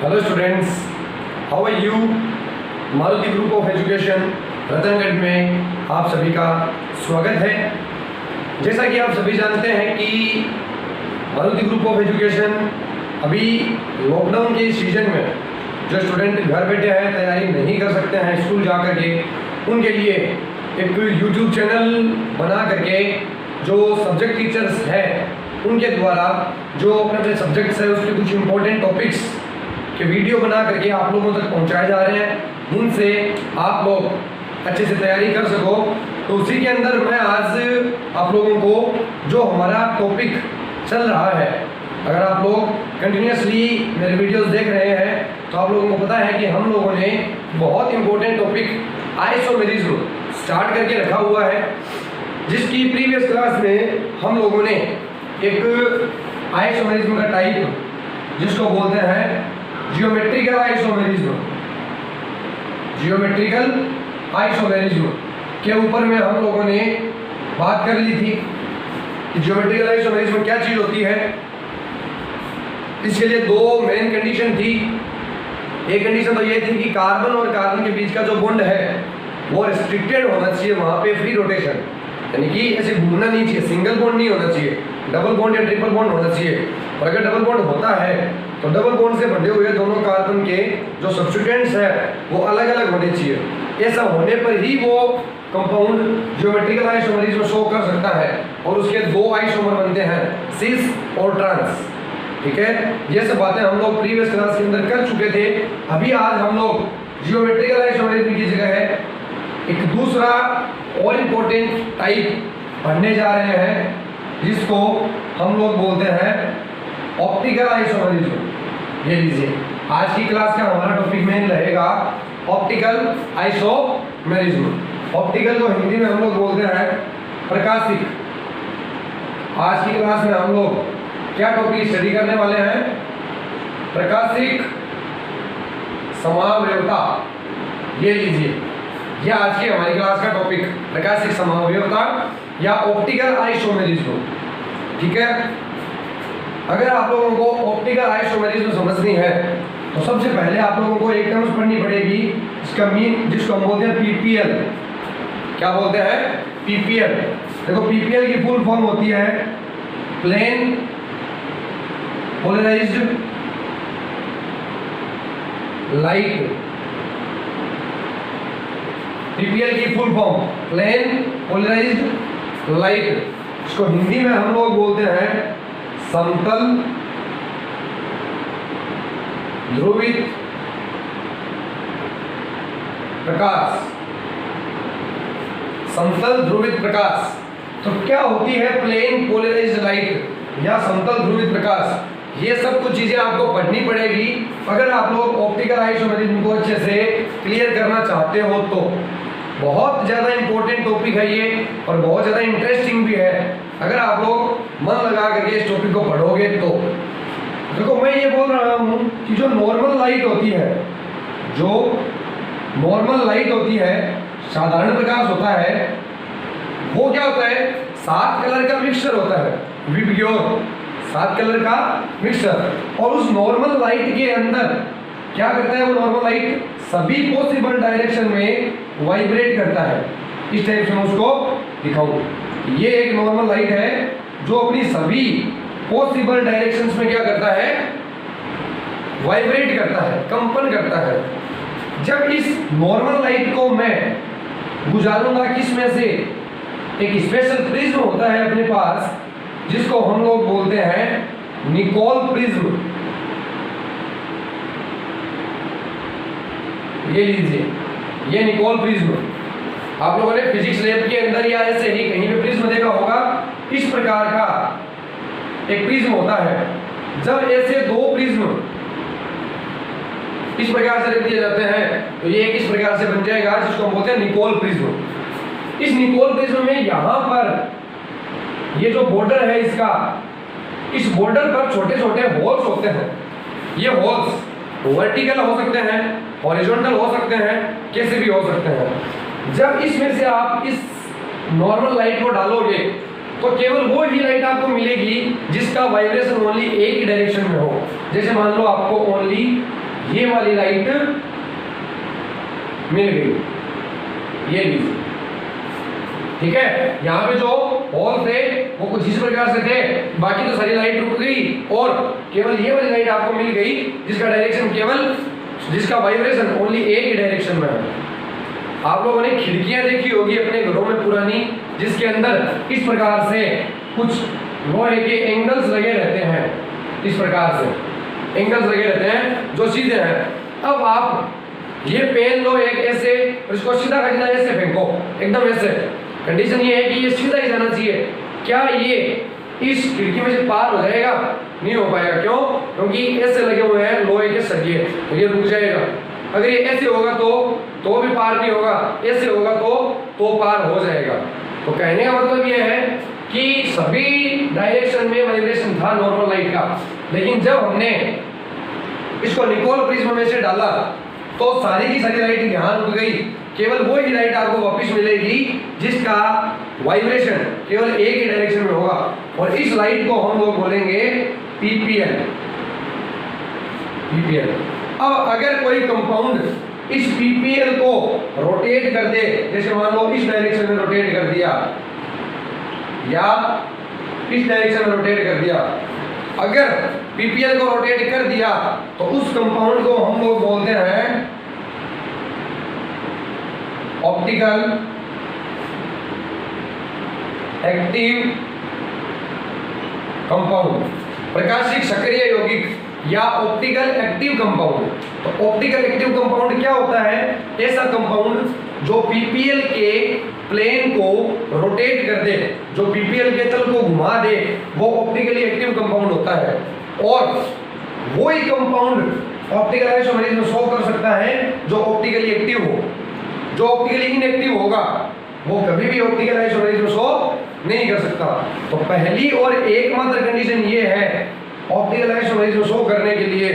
Hello students, how are you. Maruti group of education Ratangarh में आप सभी का स्वागत है। जैसा कि आप सभी जानते हैं कि मारुति ग्रुप ऑफ एजुकेशन अभी लॉकडाउन के सीजन में जो स्टूडेंट घर बैठे हैं, तैयारी नहीं कर सकते हैं स्कूल जा कर के, उनके लिए एक यूट्यूब चैनल बना करके जो सब्जेक्ट टीचर्स हैं उनके द्वारा जो अपने सब्जेक्ट्स है उसके कुछ इंपॉर्टेंट टॉपिक्स के वीडियो बना करके आप लोगों तक पहुंचाए जा रहे हैं, जिनसे आप लोग अच्छे से तैयारी कर सको। तो उसी के अंदर मैं आज आप लोगों को जो हमारा टॉपिक चल रहा है, अगर आप लोग कंटिन्यूसली मेरे वीडियोस देख रहे हैं तो आप लोगों को पता है कि हम लोगों ने बहुत इंपॉर्टेंट टॉपिक आइसोमेरिज्म स्टार्ट करके रखा हुआ है, जिसकी प्रीवियस क्लास में हम लोगों ने एक आइसोमेरिज्म का टाइप जिसको बोलते हैं जियोमेट्रिकल आइसोमेरिज्म, जियोमेट्रिकल आइसोमेरिज्म के ऊपर में हम लोगों ने बात कर ली थी कि जियोमेट्रिकल आइसोमेरिज्म क्या चीज़ होती है। इसके लिए दो मेन कंडीशन थी। एक कंडीशन तो ये थी कि कार्बन और कार्बन के बीच का जो बॉन्ड है वो रिस्ट्रिक्टेड होना चाहिए, वहाँ पे फ्री रोटेशन, यानी कि ऐसे घूमना नहीं चाहिए, सिंगल बॉन्ड नहीं होना चाहिए, डबल बॉन्ड या ट्रिपल बॉन्ड होना चाहिए। और अगर डबल बॉन्ड होता है तो डबल बॉन्ड से बंधे हुए दोनों कार्बन के जो सब्स्टिट्यूएंट्स है वो अलग अलग होने चाहिए। ऐसा होने पर ही वो कंपाउंड जियोमेट्रिकल आइसोमेरिज्म शो कर सकता है और उसके दो आइसोमर बनते हैं, सिस और ट्रांस। ठीक है, ये सब बातें हम लोग प्रीवियस क्लास के अंदर कर चुके थे। अभी आज हम लोग जियोमेट्रिकल आइसोमेरिज्म की जगह है एक दूसरा और इम्पोर्टेंट टाइप पढ़ने जा रहे हैं, जिसको हम लोग बोलते हैं ऑप्टिकल आइसोमेरिज्म। ये लीजिए, आज की क्लास का हमारा टॉपिक मेन रहेगा ऑप्टिकल आइसोमेरिज्म। ऑप्टिकल को हिंदी में हम लोग बोलते हैं प्रकाशिक। आज की क्लास में हम लोग क्या टॉपिक स्टडी करने वाले हैं? प्रकाशिक समावयवता। ये लीजिए, ये आज की हमारी क्लास का टॉपिक प्रकाशिक समावयवता या ऑप्टिकल आइसोमेरिज्म। ठीक है, अगर आप लोगों को ऑप्टिकल आइसोमेरिज्म समझनी है तो सबसे पहले आप लोगों को एक टर्म्स पढ़नी पड़ेगी, इसका मीन जिसको हम बोलते हैं पीपीएल। क्या बोलते हैं? पीपीएल। देखो, पीपीएल की फुल फॉर्म होती है प्लेन पोलराइज्ड लाइट। पीपीएल की full form plane polarised light. इसको हिंदी में हम लोग बोलते हैं समतल ध्रुवित प्रकाश। समतल ध्रुवित प्रकाश। तो क्या होती है प्लेन पोलराइज्ड लाइट या समतल ध्रुवित प्रकाश? ये सब कुछ चीजें आपको पढ़नी पड़ेगी अगर आप लोग ऑप्टिकल आइसोमेरिज्म को अच्छे से क्लियर करना चाहते हो तो। बहुत ज़्यादा इंपॉर्टेंट टॉपिक है ये और बहुत ज़्यादा इंटरेस्टिंग भी है। अगर आप लोग मन लगा करके इस टॉपिक को पढ़ोगे तो देखो, मैं ये बोल रहा हूँ कि जो नॉर्मल लाइट होती है, जो नॉर्मल लाइट होती है, साधारण प्रकाश होता है, वो क्या होता है? 7 कलर का मिक्सचर होता है, विबग्योर 7 कलर का मिक्सचर। और उस नॉर्मल लाइट के अंदर क्या करता है वो नॉर्मल लाइट? सभी पॉसिबल डायरेक्शन में वाइब्रेट करता है। इस टाइप से मैं उसको दिखाऊं। ये एक नॉर्मल लाइट है जो अपनी सभी पॉसिबल डायरेक्शंस में क्या करता है? वाइब्रेट करता है, कंपन करता है। जब इस नॉर्मल लाइट को मैं गुजारूंगा किस में से? एक स्पेशल प्रिज्म होता है अपने पास जिसको हम लोग बोलते हैं निकोल प्रिज्म। ये लीजिए, ये निकोल प्रिज्म। आप लोगों ने फिजिक्स लैब के अंदर या ऐसे ही कहीं पे प्रिज्म देखा होगा। इस प्रकार का एक प्रिज्म होता है। जब ऐसे दो प्रिज्म इस प्रकार से रख दिए जाते हैं तो ये एक इस प्रकार से बन जाएगा जिसको हम बोलते हैं निकोल प्रिज्म। इस निकोल प्रिज्म में यहाँ पर ये जो बॉर्डर है इसका, इस बॉर्डर पर छोटे छोटे होल्स होते हैं। ये होल्स वर्टिकल हो सकते हैं, हॉरिजॉन्टल हो सकते हैं, कैसे भी हो सकते हैं। जब इसमें से आप इस नॉर्मल लाइट को डालोगे तो केवल वो ही लाइट आपको मिलेगी जिसका वाइब्रेशन ओनली एक ही डायरेक्शन में हो। जैसे मान लो आपको ओनली ये वाली लाइट मिल गई, ये लीजिए, ठीक है। यहाँ पे जो होल थे वो कुछ इस प्रकार से थे, बाकी तो सारी लाइट रुक गई और केवल ये वाली लाइट आपको मिल गई जिसका डायरेक्शन केवल, जिसका वाइब्रेशन ओनली एक ही डायरेक्शन में है। आप लोगों ने खिड़कियां देखी होगी अपने घरों में पुरानी, जिसके अंदर इस प्रकार से कुछ लोहे के एंगल्स लगे रहते हैं, इस प्रकार से एंगल्स लगे रहते हैं जो सीधे हैं। अब आप ये पेन लो एक ऐसे और इसको सीधा का सीधा ऐसे फेंको, एकदम ऐसे। कंडीशन ये है कि ये सीधा ही जाना चाहिए। क्या ये इस खिड़की में से पार हो जाएगा? नहीं हो पाएगा। क्यों? क्योंकि ऐसे लगे हुए हैं लोहे के सरिये, तो ये रुक जाएगा। अगर ये ऐसे होगा तो भी पार नहीं होगा, ऐसे होगा तो पार हो जाएगा। तो कहने का मतलब ये है कि सभी डायरेक्शन में वाइब्रेशन था नॉर्मल लाइट का, लेकिन जब हमने इसको निकोल प्रिज्म में से डाला तो सारी की सारी लाइट यहाँ रुक गई। केवल वो ही लाइट आपको वापस मिलेगी जिसका वाइब्रेशन केवल एक ही डायरेक्शन में होगा, और इस लाइट को हम लोग बोलेंगे पीपीएल। पीपीएल। अब अगर कोई कंपाउंड इस पीपीएल को रोटेट कर दे, जैसे मान लो इस डायरेक्शन में रोटेट कर दिया या इस डायरेक्शन में रोटेट कर दिया, अगर पीपीएल को रोटेट कर दिया तो उस कंपाउंड को हम लोग बोलते हैं ऑप्टिकल एक्टिव कंपाउंड, प्रकाशिक सक्रिय यौगिक या ऑप्टिकल एक्टिव कंपाउंड। तो ऑप्टिकल एक्टिव कंपाउंड क्या होता है? ऐसा कंपाउंड जो पीपीएल के प्लेन को रोटेट कर दे, जो पीपीएल के तल को घुमा दे, वो ऑप्टिकली एक्टिव कंपाउंड होता है। और वही कंपाउंड ऑप्टिकल आइसोमेरिज्म शो कर सकता है जो ऑप्टिकली एक्टिव हो। जो ऑप्टिकली इनएक्टिव होगा वो कभी भी ऑप्टिकल आइसोमेरिज्म शो नहीं कर सकता। तो पहली और एकमात्र कंडीशन ये है ऑप्टिकल आइसोमेरिज्म शो करने के लिए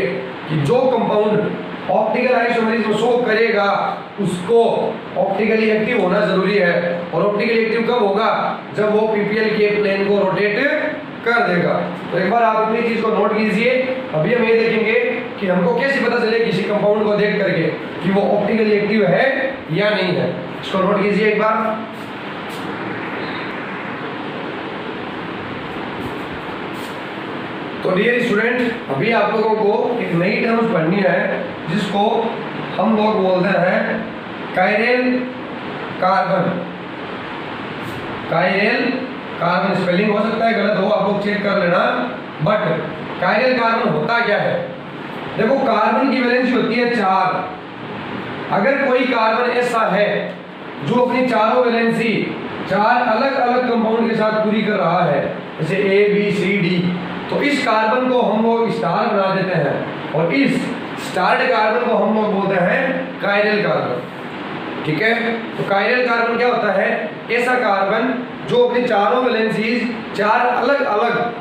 कि जो कंपाउंड ऑप्टिकल आइसोमेरिज्म शो करेगा उसको ऑप्टिकली एक्टिव होना जरूरी है। और ऑप्टिकली एक्टिव कब होगा? जब वो पीपीएल के प्लेन को रोटेट कर देगा। तो एक बार आप अपनी चीज को नोट कीजिए। अभी हम ये देखेंगे कि हमको कैसे पता चले किसी कंपाउंड को देख करके कि वो ऑप्टिकली एक्टिव है या नहीं है। इसको नोट कीजिए एक बार। तो डियर स्टूडेंट, अभी आप लोगों को एक नई टर्म्स पढ़नी है जिसको हम लोग बोलते हैं chiral carbon. Chiral carbon, spelling हो सकता है गलत हो, आप लोग चेक कर लेना, बट कायरल कार्बन होता क्या है? देखो, कार्बन की वैलेंसी होती है 4। अगर कोई कार्बन ऐसा है जो अपनी चारों वैलेंसी 4 अलग अलग कंपाउंड के साथ पूरी कर रहा है, जैसे ए बी सी डी, तो इस कार्बन को हम लोग स्टार बना देते हैं और इस स्टार्ड कार्बन को हम लोग बोलते हैं कायरल कार्बन। ठीक है? तो कायरल कार्बन क्या होता है? ऐसा कार्बन जो अपनी चारों वैलेंसीज 4 अलग अलग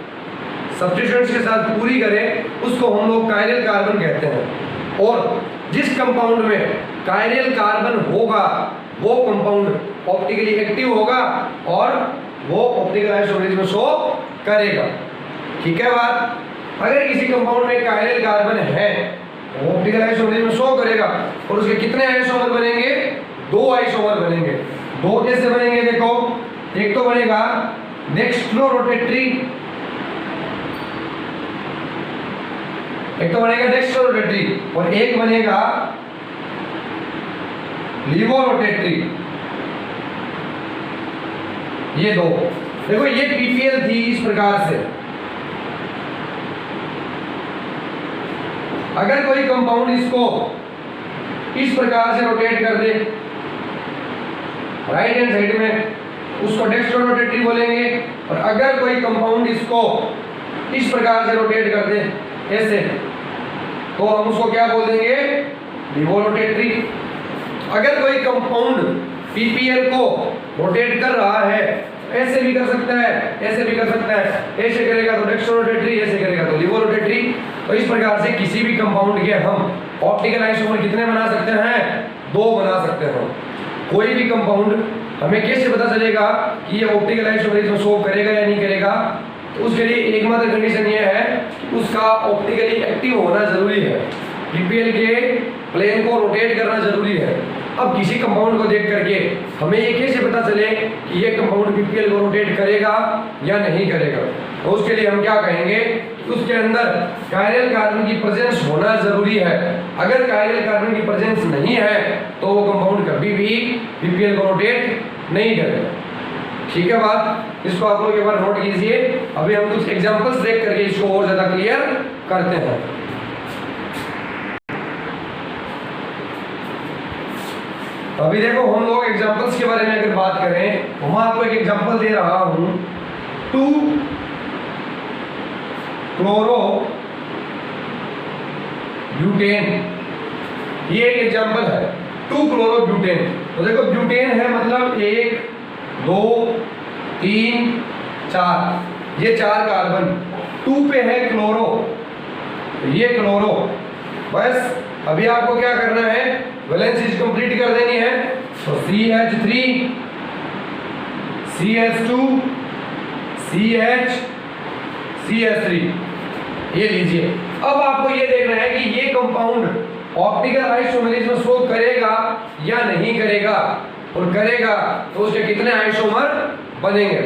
सब्स्टिट्यूएंट्स के साथ पूरी करे, उसको हम लोग कायरल कार्बन कहते हैं। और जिस कंपाउंड में कायरल कार्बन होगा वो कंपाउंड ऑप्टिकली एक्टिव होगा और वो ऑप्टिकल आइसोमेरिज्म शो करेगा। ठीक है बात? अगर किसी कंपाउंड में कायरल कार्बन है वो ऑप्टिकल आइसोमेरिज्म शो करेगा। और उसके कितने आइसोमर बनेंगे? 2 आइसोमर बनेंगे। 2 कैसे बनेंगे? देखो, एक तो बनेगा डेक्स्ट्रो रोटेटरी, एक तो बनेगा डेक्स्ट्रो रोटेटरी और एक बनेगा लीवो रोटेटरी। ये 2। देखो, ये पीपीएल थी इस प्रकार से। अगर कोई कंपाउंड इसको इस प्रकार से रोटेट कर दे राइट हैंड साइड में, उसको डेक्स्ट्रो रोटेटरी बोलेंगे। और अगर कोई कंपाउंड इसको इस प्रकार से रोटेट कर दे ऐसे, तो हम उसको क्या बोल देंगे? Laevo rotatory. अगर कोई कंपाउंड पीपीएल को रोटेट कर रहा है, ऐसे भी कर सकता है, ऐसे भी कर सकता है, ऐसे करेगा तो डेक्स्ट्रो रोटेटरी, ऐसे करेगा तो लीवो रोटेटरी। तो इस प्रकार से किसी भी कंपाउंड के हम ऑप्टिकल आइसोमर कितने बना सकते हैं? 2 बना सकते हैं। कोई भी कंपाउंड हमें कैसे पता चलेगा कि ये ऑप्टिकल आइसोमेरिज्म शो करेगा या नहीं करेगा? तो उसके लिए एकमात्र कंडीशन ये है कि उसका ऑप्टिकली एक्टिव होना जरूरी है। पीपीएल के प्लेन को रोटेट करना जरूरी है। अब किसी कंपाउंड को देख करके हमें ये कैसे पता चले कि ये कंपाउंड पीपीएल को रोटेट करेगा या नहीं करेगा? तो उसके लिए हम क्या कहेंगे कि उसके अंदर कायरल कार्बन की प्रेजेंस होना जरूरी है। अगर कायरल कार्बन की प्रेजेंस नहीं है तो वो कंपाउंड कभी भी पीपीएल को रोटेट नहीं करेगा। ठीक है बात, इसको आप लोग एक बार नोट कीजिए। अभी हम कुछ एग्जांपल्स देख करके इसको और ज्यादा क्लियर करते हैं। अभी देखो हम लोग एग्जांपल्स के बारे में अगर बात करें तो मैं आपको एक एग्जांपल दे रहा हूं, 2-क्लोरो-ब्यूटेन। ये एक एग्जांपल है 2-क्लोरो-ब्यूटेन। तो देखो ब्यूटेन है मतलब 1 2 3 4, ये 4 कार्बन, 2 पे है क्लोरो, ये क्लोरो। बस अभी आपको क्या करना है, वैलेंसीज कंप्लीट कर देनी है। तो CH3 CH2 CH CH3 ये लीजिए। अब आपको ये देखना है कि ये कंपाउंड ऑप्टिकल आइसोमेरिज्म शो करेगा या नहीं करेगा, और करेगा तो उसके कितने आइसोमर बनेंगे।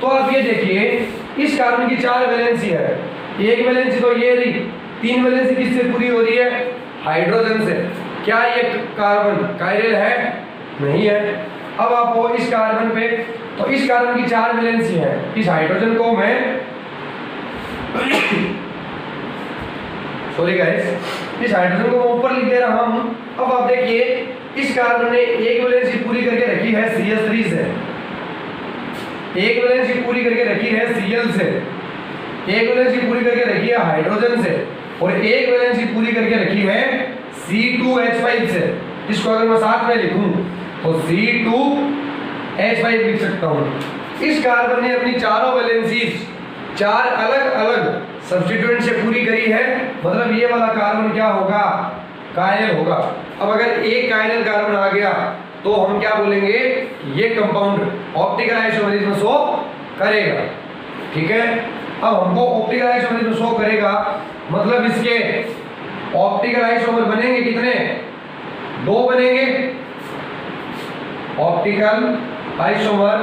तो आप ये देखिए इस कार्बन की 4 वैलेंसी है, एक वैलेंसी तो ये रही, 3 वैलेंसी किससे पूरी हो रही है? हाइड्रोजन से। क्या ये कार्बन कायरल है? नहीं है। अब आपको इस कार्बन पे, तो इस कार्बन की 4 वैलेंसी है, इस हाइड्रोजन को मैं सॉरी गाइस, इस हाइड्रोजन को मैं ऊपर लिख दे रहा हूं। अब आप देखिए इस कार्बन ने एक वैलेंसी पूरी करके रखी है CH3 से, एक वैलेंसी पूरी करके रखी है Cl से, एक वैलेंसी पूरी करके रखी है हाइड्रोजन से, और एक वैलेंसी पूरी करके रखी है C2H5 से। इसको अगर मैं साथ में लिखूं तो C2H5 लिख सकता हूं। इस कार्बन ने अपनी चारों वैलेंसीज 4 अलग अलग सब्स्टिट्यूएंट से पूरी करी है, मतलब ये वाला कार्बन क्या होगा? कायरल होगा। अब अगर एक कायरल कार्बन आ गया तो हम क्या बोलेंगे? ये कंपाउंड ऑप्टिकल आइसोमेरिज्म शो करेगा। ठीक है, अब हमको ऑप्टिकल आइसोमेरिज्म शो करेगा मतलब इसके ऑप्टिकल आइसोमर बनेंगे कितने? 2 बनेंगे। ऑप्टिकल आइसोमर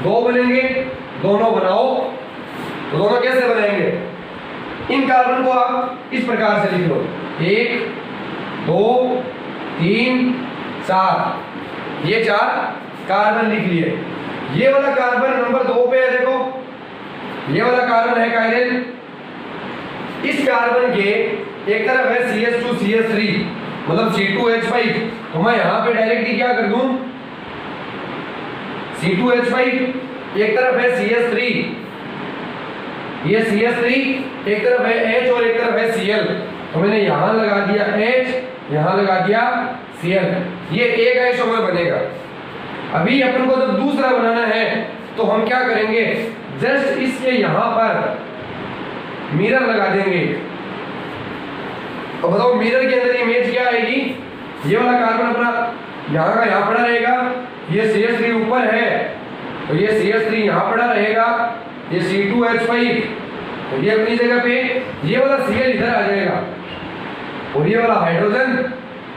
2 बनेंगे, दोनों बनाओ। तो दोनों कैसे बनाएंगे? इन कार्बन को आप इस प्रकार से लिख लो, 1 2 3 4, ये 4 कार्बन लिख लिए। ये वाला कार्बन नंबर 2 पे है, देखो ये वाला कार्बन है कायरल। इस कार्बन के एक तरफ है CH2 CH3 मतलब C2H5, तो मैं यहां पे डायरेक्टली क्या कर दूं? C2H5, एक तरफ है CH3, ये CH3, एक तरफ है H और एक तरफ है Cl, तो मैंने यहां लगा दिया H, यहां लगा दिया Cl, ये एक आइसोमर बनेगा। अभी अपन को जब दूसरा बनाना है तो हम क्या करेंगे? जस्ट इसके यहां पर मिरर लगा देंगे। तो बताओ मिरर के अंदर इमेज क्या आएगी? ये वाला कार्बन अपना यहाँ का यहाँ पड़ा रहेगा, ये CH3 ऊपर है तो ये CH3 यहाँ पड़ा रहेगा, ये C2H5 तो ये अपनी जगह पे, ये वाला Cl इधर आ जाएगा और ये वाला हाइड्रोजन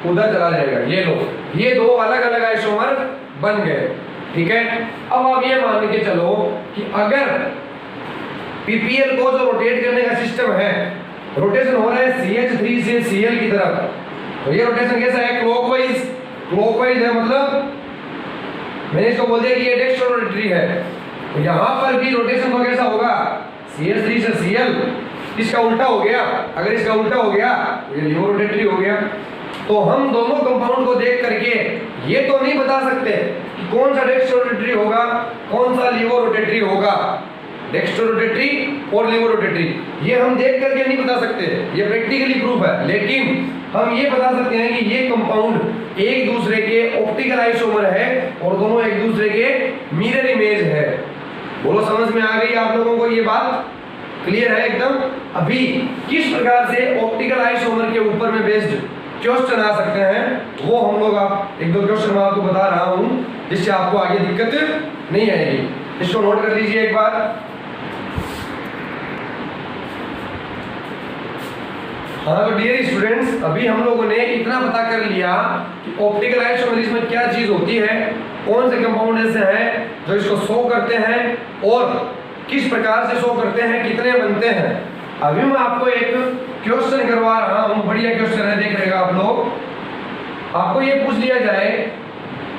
उधर चला जाएगा। ये लो, ये 2 अलग अलग आइसोमर बन गए। ठीक है, अब आप ये मान के चलो कि अगर पीपीएल को जो रोटेट करने का सिस्टम है, रोटेशन हो रहा है CH3 से Cl की तरफ, तो ये रोटेशन कैसा है? क्लॉकवाइज। क्लॉकवाइज है मतलब मैंने इसको बोल दिया कि ये डेक्स्ट्रो रोटेटरी है। तो यहाँ पर भी रोटेशन तो कैसा होगा? CH3 से Cl, इसका उल्टा हो गया। अगर इसका उल्टा हो गया तो ये लिवो रोटेटरी हो गया। तो हम दोनों कंपाउंड को देख करके ये तो नहीं बता सकते कि कौन सा डेक्स्ट्रो रोटेटरी होगा, कौन सा लिवो रोटेटरी होगा। डेक्स्ट्रो रोटेटरी और लिवो रोटेटरी ये हम देख करके नहीं बता सकते, ये प्रैक्टिकली प्रूफ है। लेकिन हम ये बता सकते हैं कि ये कंपाउंड एक दूसरे के ऑप्टिकल आइसोमर है और दोनों एक दूसरे के मिरर इमेज है। बोलो समझ में आ गई आप लोगों को? ये बात क्लियर है एकदम? अभी किस प्रकार से ऑप्टिकल आइसोमर के ऊपर में बेस्ड क्वेश्चन आ सकते हैं वो हम लोग आप 1-2 क्वेश्चन मैं आपको बता रहा हूं, जिससे आपको आगे दिक्कत नहीं आएगी। इसको नोट कर लीजिए एक बार। हाँ तो डियर स्टूडेंट्स, अभी हम लोगों ने इतना पता कर लिया कि ऑप्टिकल आइसोमेरिज्म में क्या चीज होती है, कौन से कंपाउंड ऐसे हैं जो इसको शो करते हैं और किस प्रकार से शो करते हैं, कितने बनते हैं। अभी मैं आपको एक क्वेश्चन करवा रहा हूँ, बढ़िया क्वेश्चन है, देख लेगा आप लोग। आपको ये पूछ लिया जाए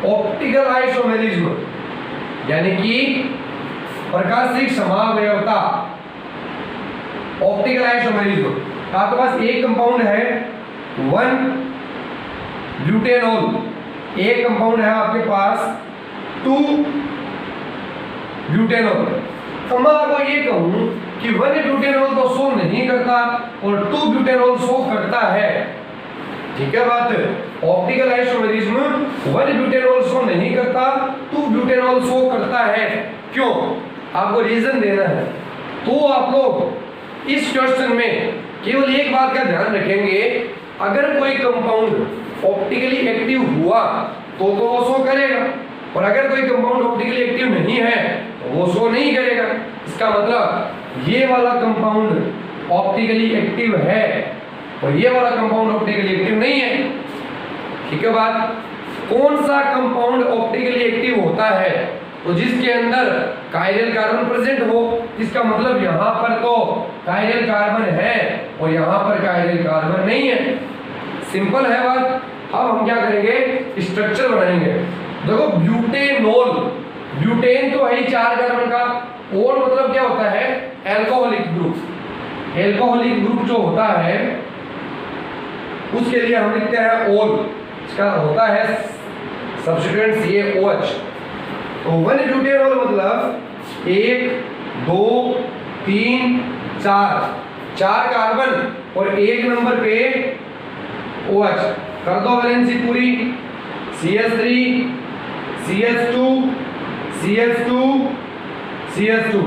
ऑप्टिकल आइसोमेरिज्म यानी कि प्रकाशिक समावयवता, ऑप्टिकल आइसोमेरिज्म। आपके पास एक कंपाउंड है 1 ब्यूटेनॉल, एक कंपाउंड है आपके पास 2 ब्यूटेनॉल। तो मैं आपको ये कहूं कि 1 ब्यूटेनॉल तो शो नहीं करता और 2 ब्यूटेनॉल शो करता है, ठीक है बात। ऑप्टिकल आइसोमेरिज्म 1 ब्यूटेनॉल शो नहीं करता, 2 ब्यूटेनॉल शो करता है। क्यों, आपको रीजन देना है। तो आप लोग इस क्वेश्चन में केवल एक बात का ध्यान रखेंगे, अगर कोई कंपाउंड ऑप्टिकली एक्टिव हुआ तो वो शो करेगा, और अगर कोई कंपाउंड ऑप्टिकली एक्टिव नहीं है तो वो शो नहीं करेगा। इसका मतलब ये वाला कंपाउंड ऑप्टिकली एक्टिव है और ये वाला कंपाउंड ऑप्टिकली एक्टिव नहीं है, ठीक है बात। कौन सा कंपाउंड ऑप्टिकली एक्टिव होता है, तो जिसके अंदर कायरल कार्बन प्रेजेंट हो। इसका मतलब यहाँ पर तो कायरल कार्बन है और यहाँ पर कायरल कार्बन नहीं है। सिंपल है बात। अब हम क्या करेंगे, स्ट्रक्चर बनाएंगे। देखो ब्यूटेनॉल, ब्यूटेन तो है ही 4 कार्बन का, और मतलब क्या होता है, एल्कोहलिक ग्रुप। एल्कोहलिक ग्रुप जो होता है उसके लिए हम लिखते हैं ओल, इसका होता है सब्स्टिट्यूएंट CaOH। तो 1 ब्यूटेनॉल मतलब 1 2 3 4 कार्बन और 1 नंबर पे OH। कर दो वैलेंसी पूरी, CH3 CH2 CH2 CH2।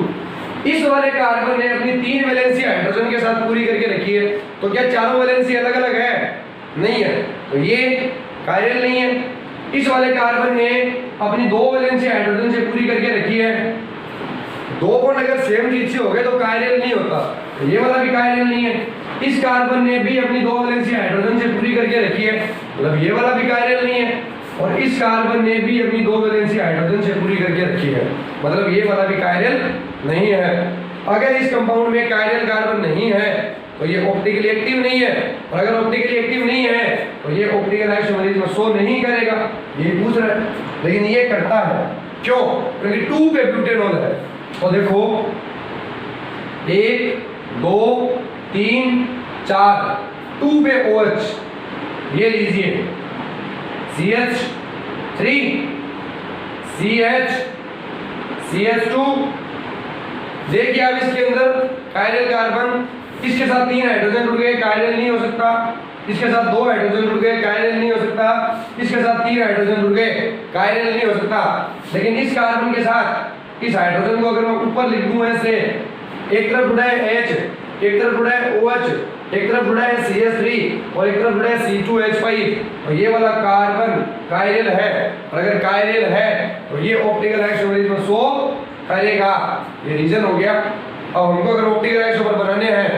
इस वाले कार्बन ने अपनी 3 वैलेंसी हाइड्रोजन के साथ पूरी करके रखी है। तो क्या चारों वैलेंसी अलग अलग है? नहीं है, तो ये कायरल नहीं है। इस वाले कार्बन ने अपनी 2 वैलेंसी हाइड्रोजन से पूरी करके रखी है। 2 बॉन्ड अगर सेम चीज से हो गए तो कायरल नहीं होता, तो ये वाला भी कायरल नहीं है। इस कार्बन ने भी अपनी 2 वैलेंसी हाइड्रोजन से पूरी करके रखी है, मतलब ये वाला भी कायरल नहीं है। और इस कार्बन ने भी अपनी 2 वैलेंसी हाइड्रोजन से पूरी करके रखी है, मतलब ये वाला भी कायरल नहीं है। अगर इस कंपाउंड में कायरल कार्बन नहीं है तो ये ऑप्टिकली एक्टिव नहीं है, और अगर ऑप्टिकली एक्टिव नहीं है तो ये ऑप्टिकल आइसोमेरिज्म शो नहीं करेगा। ये पूछ रहा है, लेकिन ये करता है। क्यों? क्योंकि 2 पे ब्यूटेनॉल है। तो देखो 1 2 3 4 2 पे OH, ये लीजिए CH3 CH CH2। देखिए अब इसके अंदर कायरल कार्बन, इसके साथ 3 हाइड्रोजन जुड़ गए, कायरल नहीं हो सकता। इसके साथ 2 हाइड्रोजन जुड़ गए, कायरल नहीं हो सकता। इसके साथ 3 हाइड्रोजन जुड़ गए, कायरल नहीं हो सकता। लेकिन इस कार्बन के साथ इस हाइड्रोजन को अगर मैं ऊपर लिख दूं ऐसे, एक तरफ जुड़ा है H, एक तरफ जुड़ा है OH, एक तरफ जुड़ा है CH3 और एक तरफ जुड़ा है C2H5, तो ये वाला कार्बन कायरल है। और अगर कायरल है तो ये ऑप्टिकल आइसोमेरिज्म शो करेगा। ये रीजन हो गया। अब हमको अगर ऑप्टिकल आइसोमर बनाने हैं,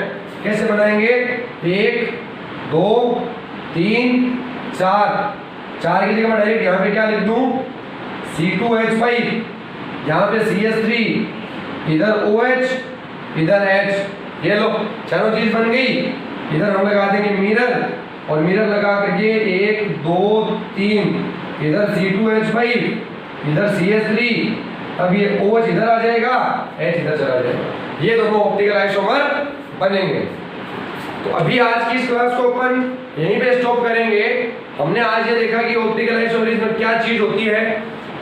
कैसे बनाएंगे, 1 2 3 4 की जगह मैं डायरेक्ट यहाँ पे क्या लिख दूं, C2H5, यहाँ पे CH3, इधर OH, इधर H। ये लो चारों चीज बन गई। इधर हम लगा देंगे मिरर, और मिरर लगा करके 1 2 3, इधर C2H5, इधर CH3। अब ये OH इधर आ जाएगा, H इधर चला जाएगा। ये दोनों ऑप्टिकल आइसोमर बनेंगे। तो अभी आज की इस क्लास को अपन यहीं पे स्टॉप करेंगे। हमने आज ये देखा कि ऑप्टिकल आइसोमेरिज्म में क्या चीज होती है,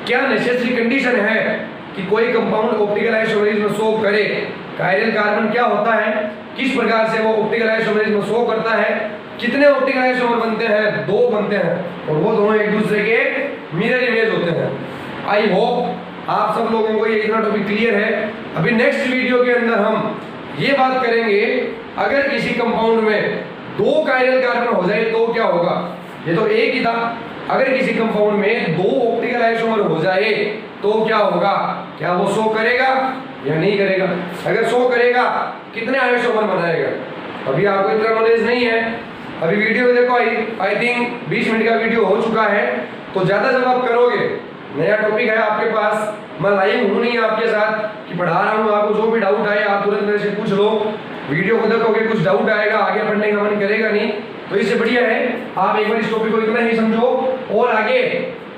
क्या नेसेसरी कंडीशन है कि कोई कंपाउंड ऑप्टिकल आइसोमेरिज्म शो करे, कायरल कार्बन क्या होता है, किस प्रकार से वो ऑप्टिकल आइसोमेरिज्म शो करता है, कितने ऑप्टिकल आइसोमर बनते हैं, 2 बनते हैं, और वो दोनों एक दूसरे के मिरर इमेज होते हैं। आई होप आप सब लोगों को ये इतना टॉपिक क्लियर है। अभी नेक्स्ट वीडियो के अंदर हम ये बात करेंगे, अगर किसी कंपाउंड में 2 कायरल कार्बन हो जाए तो क्या होगा। ये तो एक ही था। अगर किसी कंपाउंड में 2 ऑप्टिकल आइसोमर हो जाए तो क्या होगा, क्या वो शो करेगा या नहीं करेगा। अगर शो करेगा कितने आइसोमर बनाएगा, अभी आपको इतना नॉलेज नहीं है। अभी वीडियो में देखो आई थिंक 20 मिनट का वीडियो हो चुका है, तो ज़्यादा जब आप करोगे, नया टॉपिक है आपके पास, मैं लाइव हूँ नहीं आपके साथ कि पढ़ा रहा हूँ, आपको जो भी डाउट आए आप तुरंत मेरे से पूछ लो। वीडियो को देखोगे कुछ डाउट आएगा, आगे पढ़ने का मन करेगा नहीं, तो इससे बढ़िया है आप एक बार इस टॉपिक को इतना ही समझो और आगे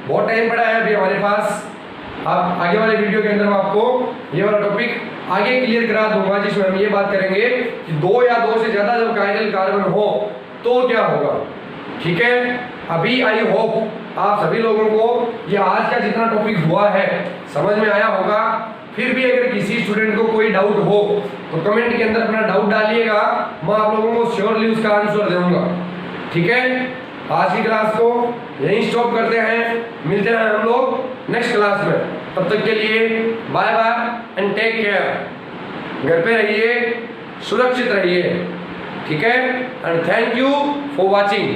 बहुत टाइम पड़ा है अभी हमारे पास। आप आगे वाले वीडियो के अंदर मैं आपको ये वाला टॉपिक आगे क्लियर करा दूंगा, जिसमें हम ये बात करेंगे कि 2 या 2 से ज़्यादा जब कायरल कार्बन हो तो क्या होगा। ठीक है, अभी आई होप आप सभी लोगों को ये आज का जितना टॉपिक हुआ है समझ में आया होगा। फिर भी अगर किसी स्टूडेंट को कोई डाउट हो तो कमेंट के अंदर अपना डाउट डालिएगा, मैं आप लोगों को श्योरली उसका आंसर दूंगा। ठीक है, आज की क्लास को यहीं स्टॉप करते हैं, मिलते हैं हम लोग नेक्स्ट क्लास में। तब तक के लिए bye bye and take care. घर पे रहिए, सुरक्षित रहिए। ठीक है, and thank you for watching.